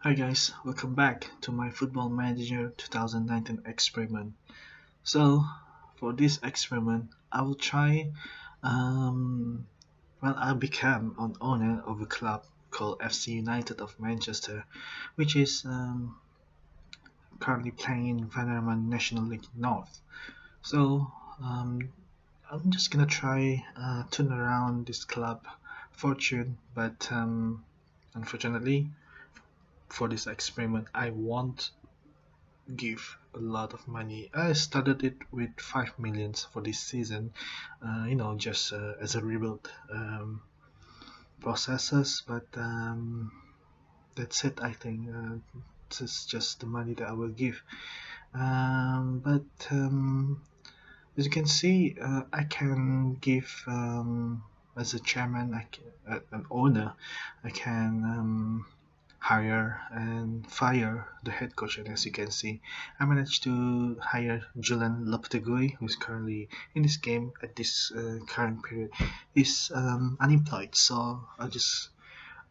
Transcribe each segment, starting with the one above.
Hi guys, welcome back to my Football Manager 2019 experiment. So, for this experiment, I will try. Um, I become an owner of a club called FC United of Manchester, which is currently playing in Vanarama National League North. So, um, I'm just gonna try turn around this club fortune, but unfortunately, for this experiment, I won't give a lot of money. I started it with 5 millions for this season, just as a rebuild processes. But that's it. I think this is just the money that I will give. But as you can see, I can give as a chairman, an owner, I can hire and fire the head coach. And as you can see, I managed to hire Julian Lopetegui, who's currently in this game at this current period, is unemployed. So I just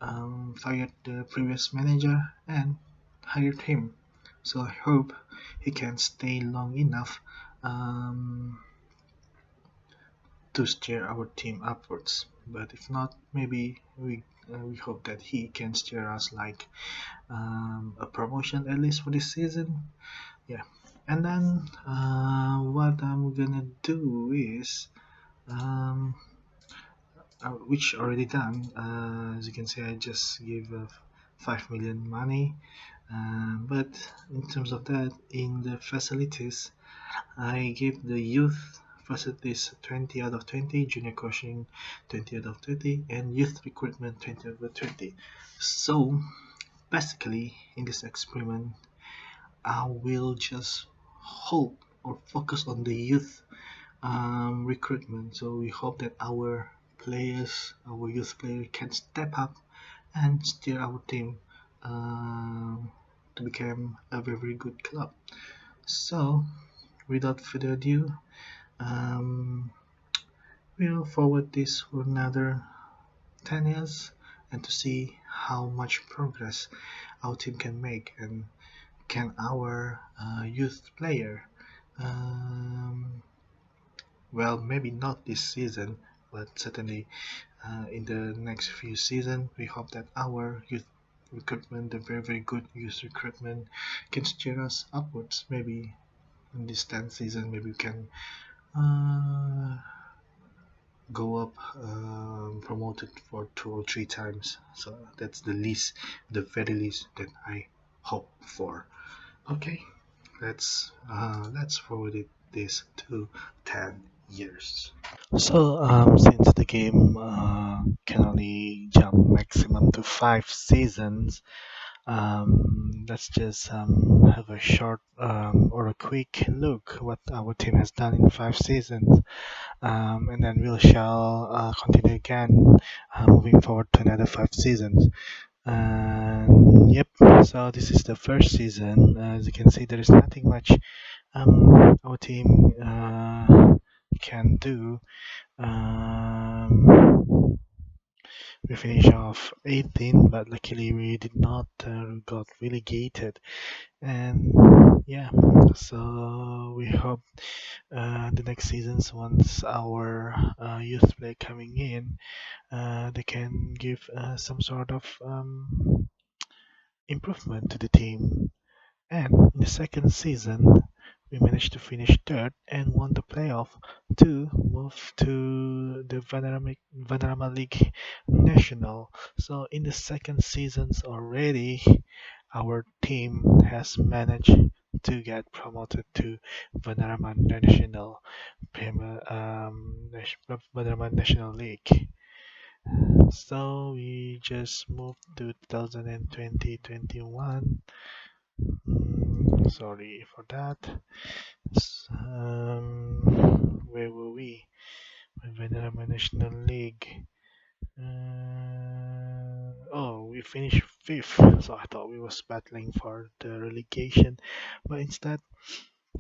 fired the previous manager and hired him. So I hope he can stay long enough um, to steer our team upwards. But if not, maybe we hope that he can steer us like a promotion at least for this season. Yeah, and then what I'm gonna do is um, which already done. As you can see, I just gave 5 million money. But in terms of that, in the facilities, I gave the youth facilities 20 out of 20, junior coaching 20 out of 30, and youth recruitment 20 out of 20. So basically, in this experiment, I will just hope or focus on the youth recruitment. So we hope that our players, our youth players, can step up and steer our team to become a very good club. So without further ado, um, we'll forward this for another 10 years and to see how much progress our team can make and can our youth player maybe not this season, but certainly in the next few seasons, we hope that our youth recruitment, the very good youth recruitment, can steer us upwards. Maybe in this 10th season, maybe we can uh, go up promoted for 2 or 3 times. So that's the least, the very least that I hope for. Okay, let's forward this to 10 years. So, since the game can only jump maximum to 5 seasons, let's just have a short or a quick look what our team has done in 5 seasons, and then we shall continue again, moving forward to another 5 seasons. And yep, so this is the first season. As you can see, there is nothing much our team can do. We finished off 18, but luckily we did not got relegated. And yeah, so we hope the next seasons, once our youth play coming in, they can give some sort of improvement to the team. And in the second season, we managed to finish third and won the playoff to move to the Vanarama League National. So in the second seasons already, our team has managed to get promoted to Vanarama National Vanarama National League. So we just moved to 2020-21. Sorry for that. Where were we? Venerable National League. We finished fifth, so I thought we was battling for the relegation, but instead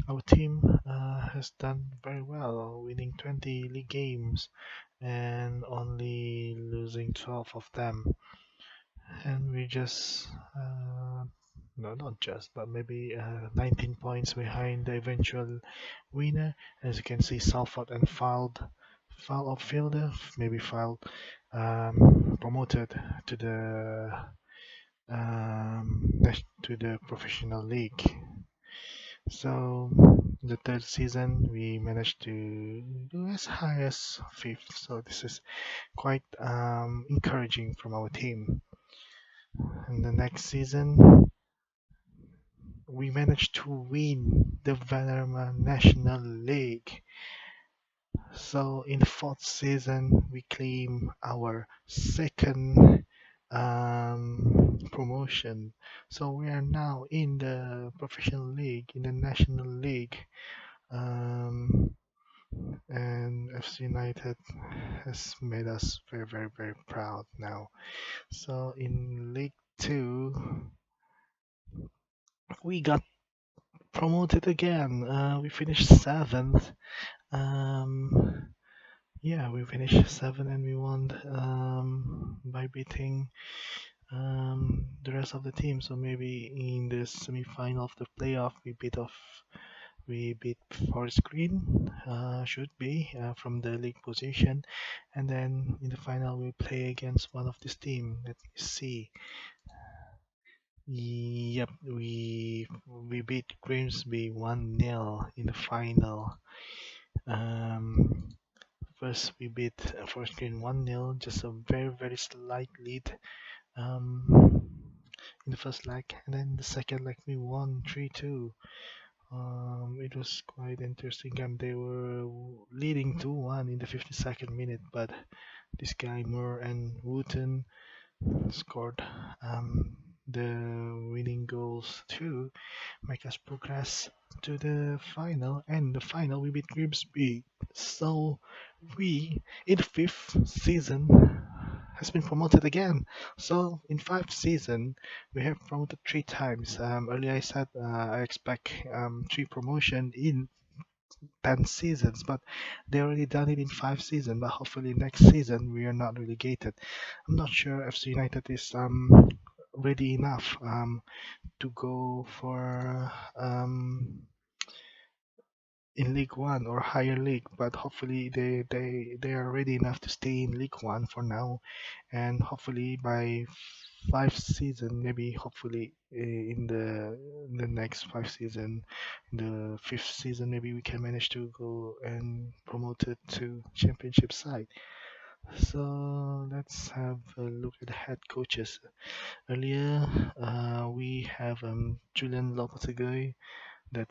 our team has done very well, winning 20 league games and only losing 12 of them. And we just no, not just, but maybe 19 points behind the eventual winner. As you can see, Salford and Foul outfielder, maybe Foul promoted to the to the professional league. So the third season we managed to do as high as fifth. So this is quite encouraging from our team. And the next season we managed to win the Valerma National League. So in the fourth season, we claim our second promotion. So we are now in the professional league, in the national league, um, and FC United has made us very, very, very proud now. So in League Two, we got promoted again. We finished seventh. Um, Yeah, we finished seven and we won by beating the rest of the team. So maybe in the semi-final of the playoff, we beat Forest Green, should be from the league position, and then in the final we play against one of this team. Let me see. Yep, we beat Grimsby 1-0 in the final. Um, First, we beat Forest Green 1-0, just a very, very slight lead um, in the first leg. And then the second leg, we won 3-2. It was quite interesting game. They were leading 2-1 in the 52nd minute, but this guy Moore and Wooten scored the winning goals to make us progress to the final. And the final, we beat Grimsby. So we, in the fifth season, has been promoted again. So in 5 seasons, we have promoted 3 times. Earlier I said I expect 3 promotion in 10 seasons, but they already done it in 5 seasons. But hopefully next season we are not relegated. I'm not sure FC United is ready enough to go for in League One or higher league, but hopefully they are ready enough to stay in League One for now, and hopefully by 5 season, maybe hopefully in the next 5 season, in the fifth season, maybe we can manage to go and promote it to championship side. So let's have a look at the head coaches. Earlier, we have Julian Lopetegui that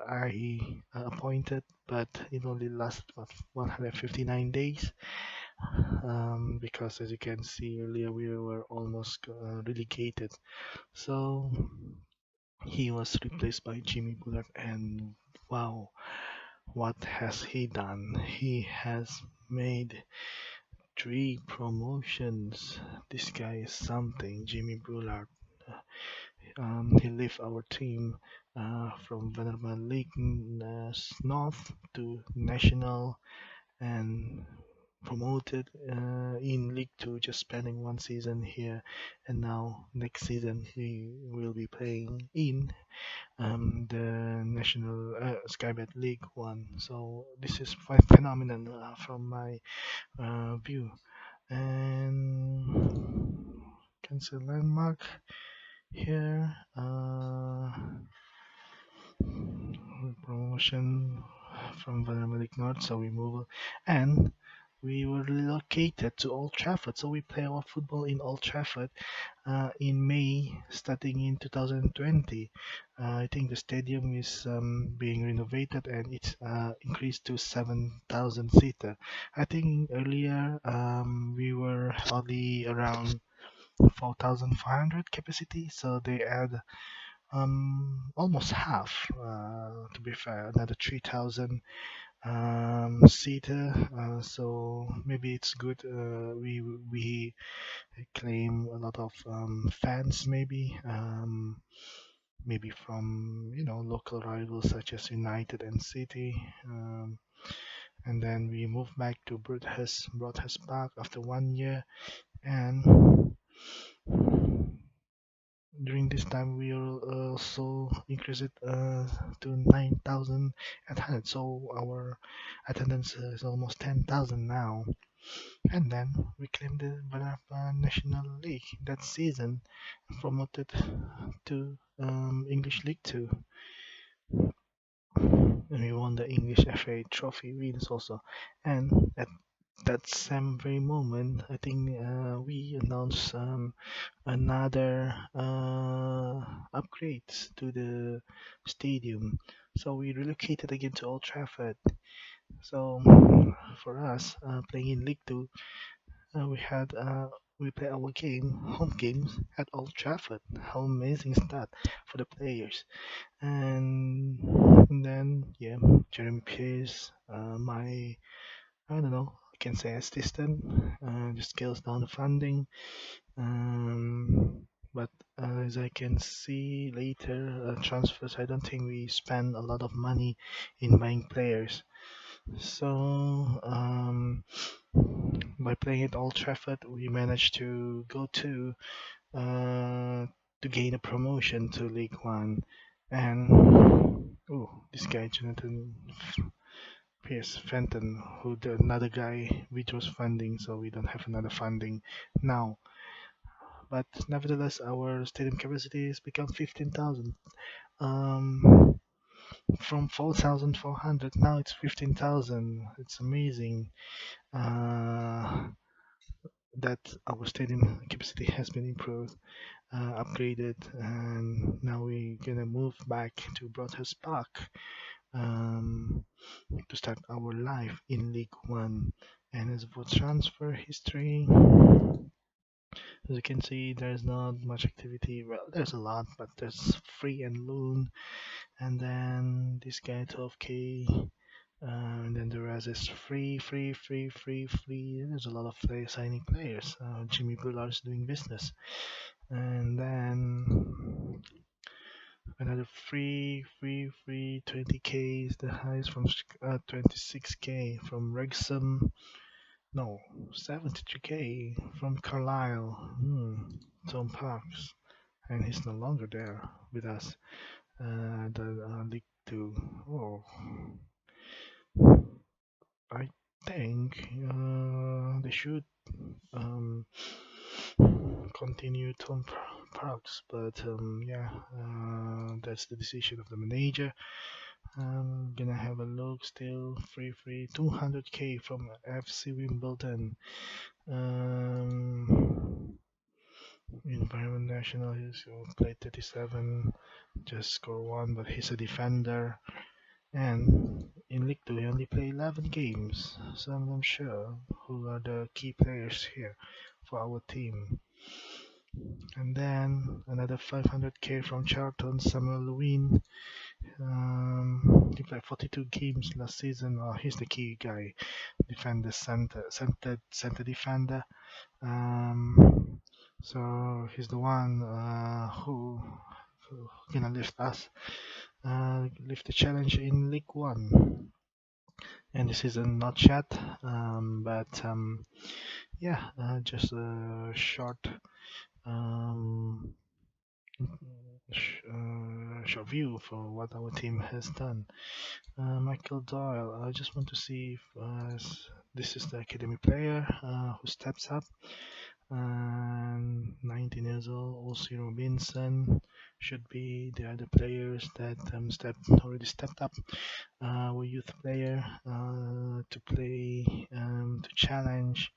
I appointed, but it only lasted about 159 days because, as you can see earlier, we were almost relegated. So he was replaced by Jimmy Bullard, and wow, what has he done? He has made 3 promotions. This guy is something, Jimmy Bullard. He left our team from Venerable League North to National and promoted in League Two, just spending 1 season here, and now next season he will be playing in the National Skybet League One. So this is quite phenomenal from my view. And cancel landmark here. Promotion from Valemelic North, so we move and we were relocated to Old Trafford. So we play our football in Old Trafford in May, starting in 2020. I think the stadium is being renovated and it's increased to 7,000 seater. I think earlier we were only around 4,500 capacity, so they add almost half. To be fair, another 3,000 seater. So maybe it's good. We claim a lot of fans, maybe from local rivals such as United and City. And then we moved back to Broadhurst Park after 1 year, and During this time, we will also increase it to 9,800. So our attendance is almost 10,000 now. And then we claimed the Banapa National League that season, promoted to English League Two, and we won the English FA Trophy wins also. And at that same very moment, I think we announced another upgrades to the stadium. So we relocated again to Old Trafford. So for us, playing in League Two, we play our home games at Old Trafford. How amazing is that for the players? And then yeah, Jeremy Pierce, my I don't know, I can say assistant, just scales down the funding. But as I can see later, transfers, I don't think we spend a lot of money in buying players. So by playing at Old Trafford, we managed to go uh, to gain a promotion to League One. And oh, this guy Jonathan Pierce Fenton, another guy withdraws funding, so we don't have another funding now. But nevertheless, our stadium capacity has become 15,000. Um, from 4,400 now it's 15,000. It's amazing uh, that our stadium capacity has been improved, upgraded, and now we're gonna move back to Broadhurst Park um, to start our life in League One. And as for transfer history, as you can see, there's not much activity. Well, there's a lot, but there's free and loan, and then this guy 12k, and then the rest is free, free, free, free, free. There's a lot of signing players. Jimmy Bullard is doing business, and then another free, free, free 20k is the highest from 26k from Wrexham. No, 73k from Carlisle. Tom Parks, and he's no longer there with us. The League Two. Oh, I think they should um, continue Tom Parks, but yeah, that's the decision of the manager. I'm gonna have a look. Still free 200k from FC Wimbledon. Um, Environment National, he's played 37, just score one, but he's a defender. And in League 2, he only played 11 games, so I'm not sure who are the key players here for our team. And then another 500k from Charlton, Samuel Lewin. He played 42 games last season. He's the key guy, defender, center defender. Um, so he's the one who gonna lift us, lift the challenge in League One. And this season not yet, but yeah, just a um, short view for what our team has done. Michael Doyle, I just want to see if this is the academy player who steps up. 19 years old, O.C. Robinson should be the other players that already stepped up. Were youth player to play to challenge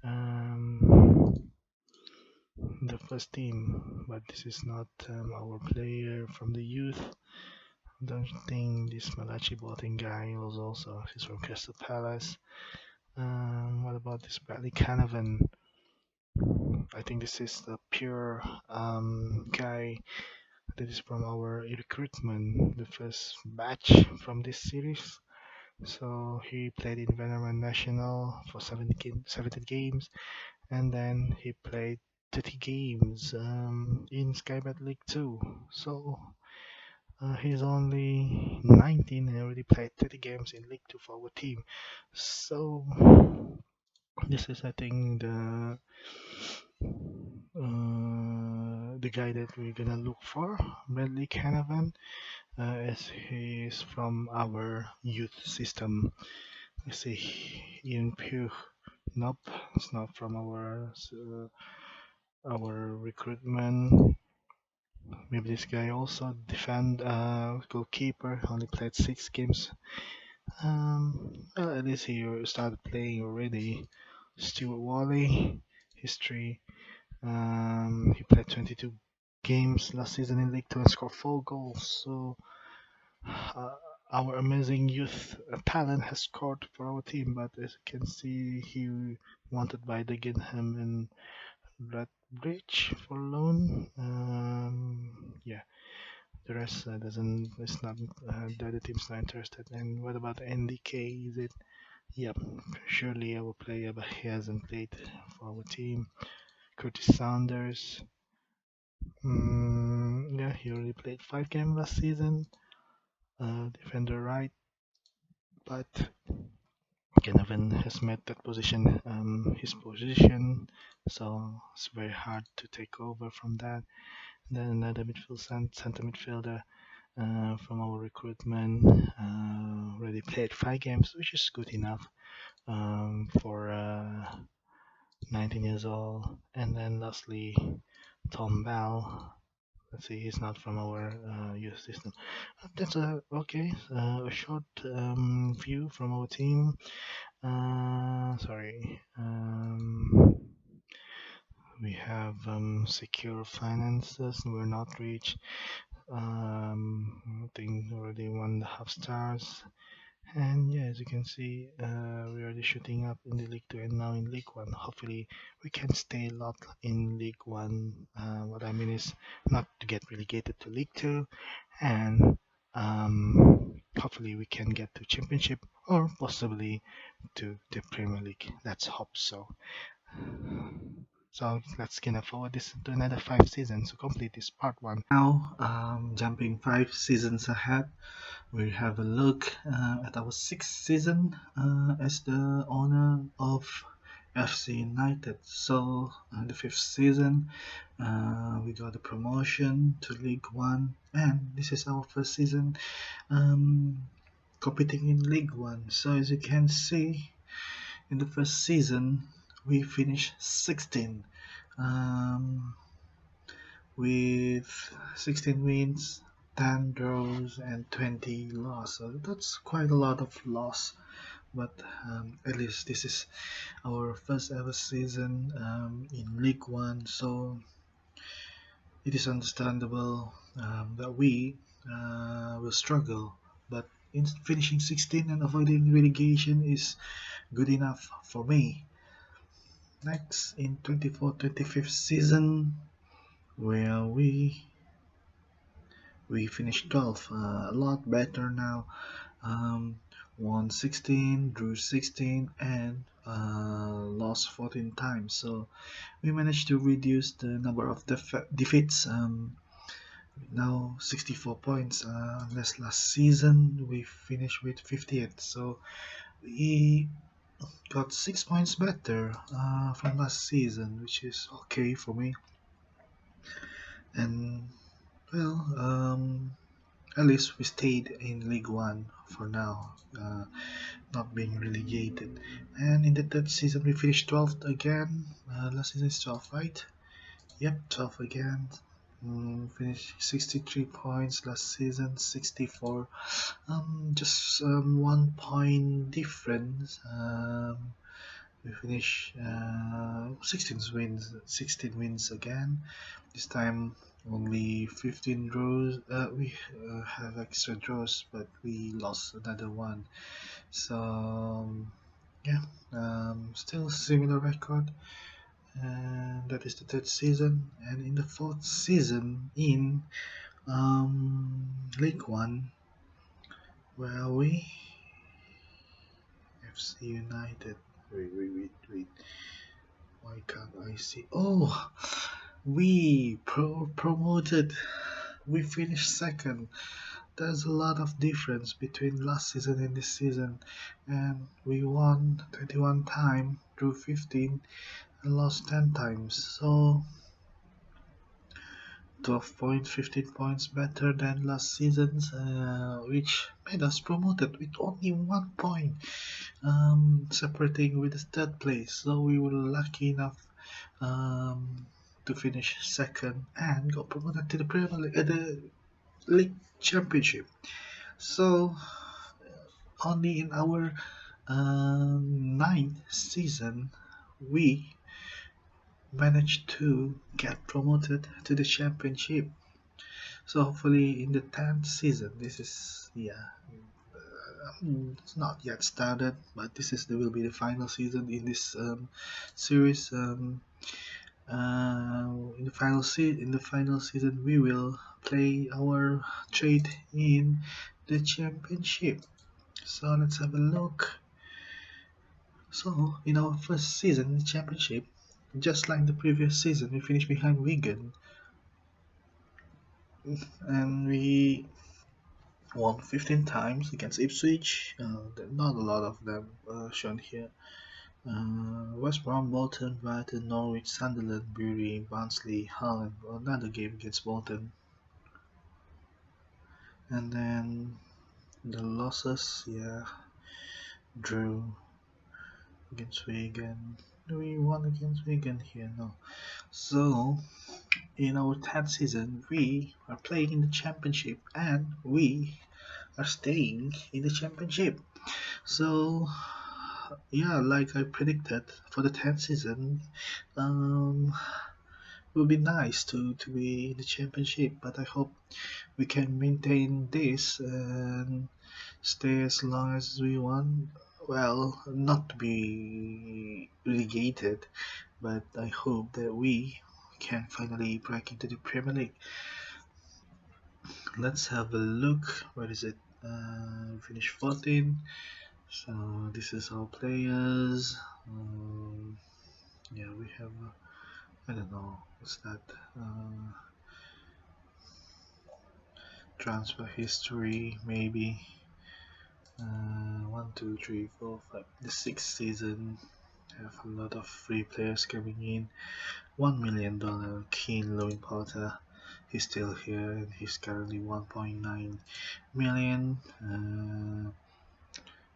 um, the first team, but this is not our player from the youth. Don't think this Malachi Boateng guy was also he's from Crystal Palace. What about this Bradley Canavan? I think this is the pure guy that is from our recruitment, the first batch from this series. So he played in Veneran National for 70 games, and then he played 30 games in Skybet League 2. So he's only 19 and already played 30 games in League 2 for our team. So This is, I think, the guy that we're gonna look for, Bradley Canavan, as he is from our youth system. Let's see, Ian Pugh. Nope, it's not from our recruitment. Maybe this guy also defend goalkeeper. Only played 6 games. Well, at least he started playing already. Stuart Wally, history. He played 22 games last season in League Two and scored 4 goals. So uh, our amazing youth talent has scored for our team. But as you can see, he wanted by the Ginham and Redbridge for loan. Yeah, the rest doesn't. It's not. The other team's not interested. And what about NDK? Is it? Yep, surely our player, but he hasn't played for our team. Curtis Saunders. Yeah, he already played 5 games last season. Defender right, but Canavan has met that position, his position, so it's very hard to take over from that. Then another center midfielder from our recruitment already played 5 games, which is good enough for 19 years old. And then lastly, Tom Bell. Let's see, he's not from our youth system. That's a short view from our team. Sorry. We have secure finances. We're not rich. I think already 1.5 stars. And yeah, as you can see, we're already shooting up in the League Two and now in League One. Hopefully, we can stay a lot in League One. What I mean is not to get relegated to League Two, and hopefully we can get to Championship or possibly to the Premier League. Let's hope so. So let's gonna forward this to another 5 seasons to complete this part one. Now, jumping 5 seasons ahead, we have a look at our 6th season as the owner of FC United. So, the 5th season, we got a promotion to League One, and this is our first season um, competing in League One. So, as you can see, in the first season, we finished 16 um, with 16 wins, 10 draws, and 20 losses. So that's quite a lot of loss, but at least this is our first ever season in League One, so it is understandable that we will struggle. But in finishing 16 and avoiding relegation is good enough for me. Next, in 24-25 season, where we finished 12th, a lot better now. Um, won 16, drew 16, and lost 14 times. So we managed to reduce the number of defeats. Now 64 points. Last season we finished with 58. So we got 6 points better from last season, which is okay for me. And well, at least we stayed in League One for now, not being relegated. And in the third season, we finished 12th again. Last season is 12, right? Yep, 12 again. Finished 63 points last season, 64. Just 1 point difference. We finished 16 wins again. This time only 15 draws. We have extra draws, but we lost another one. So yeah, still similar record. And that is the third season. And in the fourth season in League One, where we FC United. Wait. Why can't I see? Oh, we promoted. We finished second. there's a lot of difference between last season and this season, and we won 21 times, drew 15, and lost 10 times. So 12 points, 15 points better than last season's, which made us promoted with only 1 point, separating with the third place. So we were lucky enough um, to finish second and got promoted to the Premier League, the League Championship. So only in our ninth season we managed to get promoted to the championship. So hopefully in the 10th season, this is it's not yet started, but this is will be the final season in this series. In the final season, we will play our trade in the championship. So let's have a look. So in our first season in the championship, just like the previous season, we finished behind Wigan, and we won 15 times against Ipswich. Not a lot of them shown here. West Brom, Bolton, Brighton, Norwich, Sunderland, Bury, Barnsley, Hull, and another game against Bolton. And then the losses, drew against Wigan. We won against Wigan here, no. So in our 10th season, we are playing in the championship and we are staying in the championship. So yeah, like I predicted for the 10th season, um, it would be nice to be in the championship, but I hope we can maintain this and stay as long as we want. Well, not to be relegated, but I hope that we can finally break into the Premier League. Let's have a look. Where is it? Finish 14. So this is our players. Yeah, we have. I don't know. What's that? Transfer history, maybe. 1, 2, 3, 4, 5. The sixth season. Have a lot of free players coming in. $1 million Keane Lewin Potter. He's still here and he's currently 1.9 million.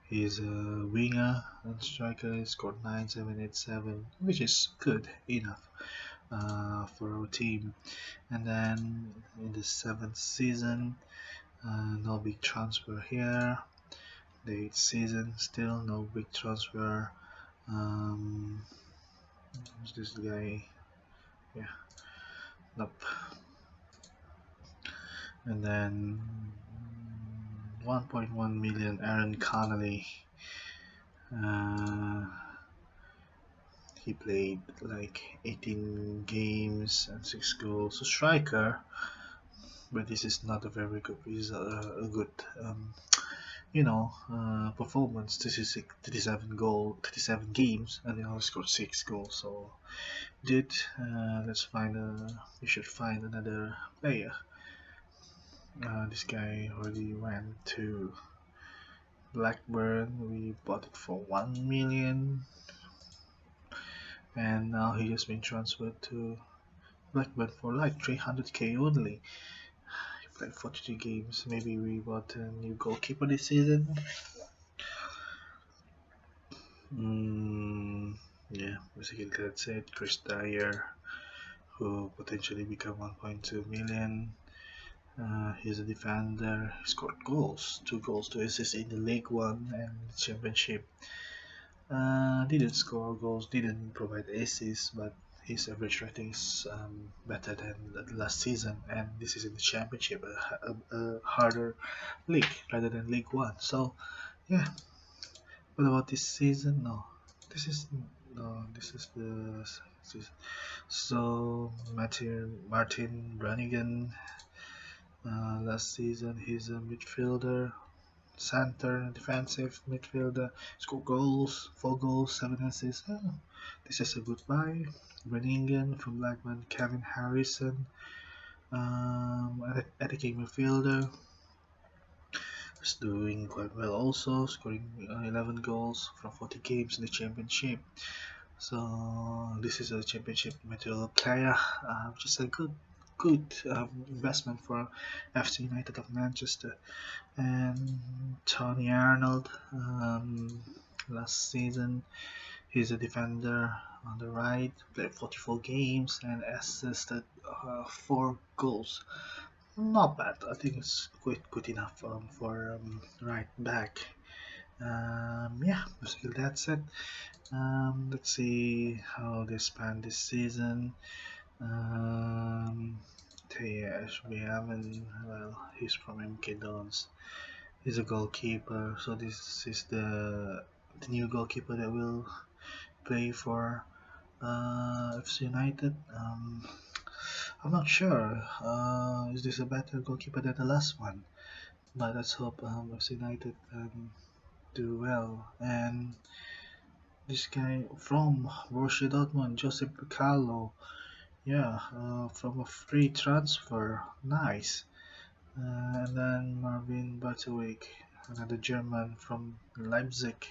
He's a winger and striker. He scored 9787, which is good enough for our team. And then in the 7th season, no big transfer here. The 8th season, still no big transfer. Who's this guy? Yeah, nope. And then 1.1 million Aaron Connolly. He played like 18 games and 6 goals. A striker, but this is not a very good. This is a good, performance. This is 37 games, and he only scored 6 goals. So, dude, we should find another player. This guy already went to Blackburn. We bought it for 1 million, and now he just been transferred to Blackburn for like 300k only. He played 42 games. Maybe we bought a new goalkeeper this season. Yeah, basically that's it. Chris Dyer, who potentially become 1.2 million. He's a defender. He scored goals, 2 goals, 2 assists in the League One and Championship. Didn't score goals, didn't provide assists, but his average rating is better than the last season, and this is in the Championship, a harder league rather than League One. So, yeah. What about this season? This is this is the season. So Martin Brannigan. Last season, he's a midfielder, center, defensive midfielder. Scored goals, 4 goals, 7 assists. Oh, this is a good buy. Brannigan from Blackburn, Kevin Harrison, attacking midfielder. is doing quite well also, scoring 11 goals from 40 games in the championship. So this is a championship material player, which is a good investment for FC United of Manchester. And Tony Arnold, last season he's a defender on the right, played 44 games and assisted 4 goals. Not bad. I think it's good enough for right back. Yeah, basically that's it. Let's see how they span this season. Um, yes, we haven't. Well, he's from MK Dons. He's a goalkeeper, so this is the new goalkeeper that will play for FC United. I'm not sure. Is this a better goalkeeper than the last one? But let's hope FC United do well. And this guy from Borussia Dortmund, Josep Picalo, yeah, from a free transfer, nice. And then Marvin Bartowik, another German from Leipzig,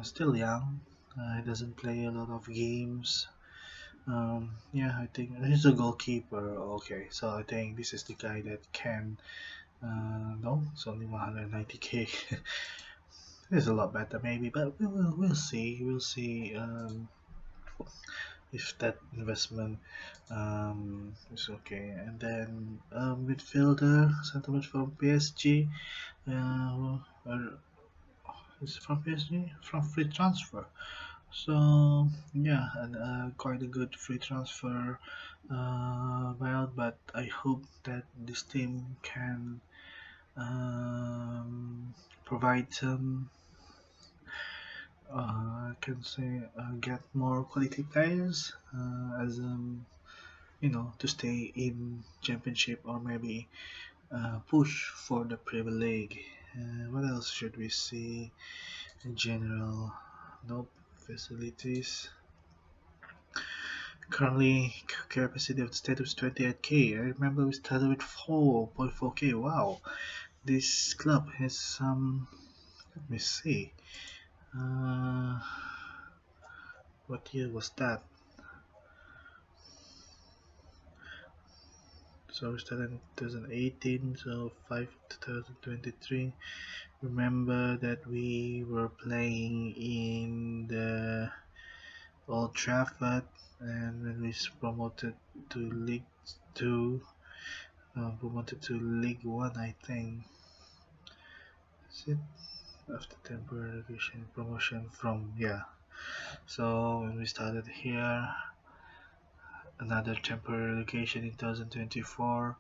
still young. He doesn't play a lot of games. Yeah, I think he's a goalkeeper. Okay, so I think this is the guy that can. No, it's only 190k. It's a lot better maybe, but we'll see. We'll see if that investment is okay. And then midfielder, sentiment from PSG. Or is it from PSG? From free transfer. So yeah, and quite a good free transfer buyout. But I hope that this team can provide some can say get more quality players as to stay in championship or maybe push for the Premier League. What else should we see in general? Nope. Facilities. Currently, capacity of the stadium is 28k. I remember we started with 4.4k. Wow, this club has some. Let me see. Uh, what year was that? So we started in 2018, so 5 2023. Remember that we were playing in the Old Trafford, and when we promoted to League Two, promoted to League One, I think. Is it after temporary relegation promotion from So when we started here, another temporary relegation in 2024.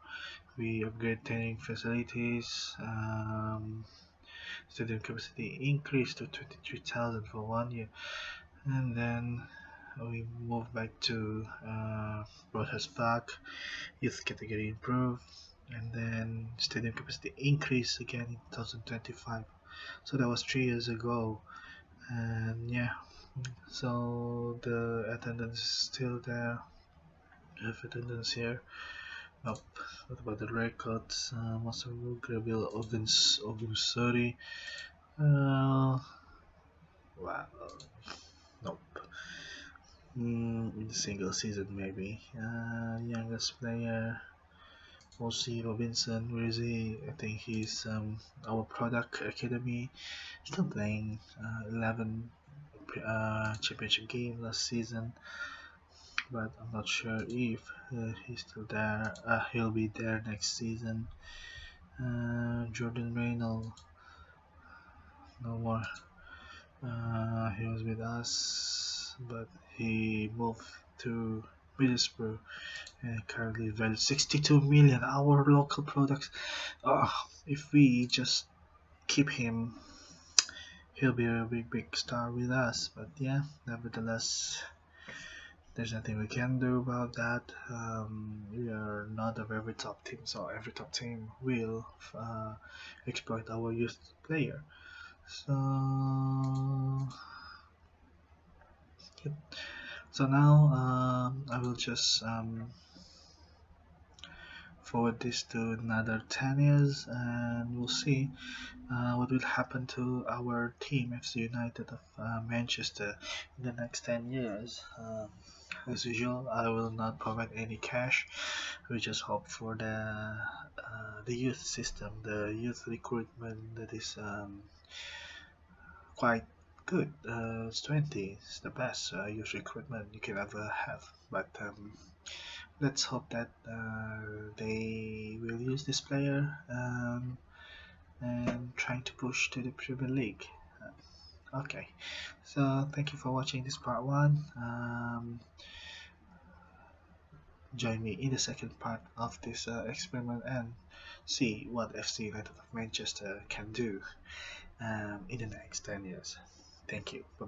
We upgrade training facilities. Stadium capacity increased to 23,000 for 1 year, and then we moved back to Broadhurst Park. Youth category improved, and then stadium capacity increased again in 2025. So that was 3 years ago, and yeah. So the attendance is still there. I have attendance here. Nope. What about the records? Masaru Gabriel Ogusori. Uh, wow. Nope. In the single season maybe. Youngest player. O.C. Robinson. Where is he? I think he's our product academy. Still playing 11 championship game last season, but I'm not sure if he's still there. He'll be there next season. Jordan Reynolds, no more. He was with us, but he moved to Middlesbrough and currently valued 62 million. Our local products. If we just keep him, he'll be a big star with us. But yeah, nevertheless, there's nothing we can do about that. We are not a very top team, so every top team will exploit our youth player. So, yep. So now I will just forward this to another 10 years, and we'll see what will happen to our team, FC United of Manchester, in the next 10 years. As usual, I will not provide any cash. We just hope for the youth system, the youth recruitment that is quite good. It's 20, it's the best youth recruitment you can ever have. But let's hope that they will use this player and trying to push to the Premier League. Okay, so thank you for watching this part one. Join me in the second part of this experiment and see what FC United of Manchester can do in the next 10 years. Thank you. Bye bye.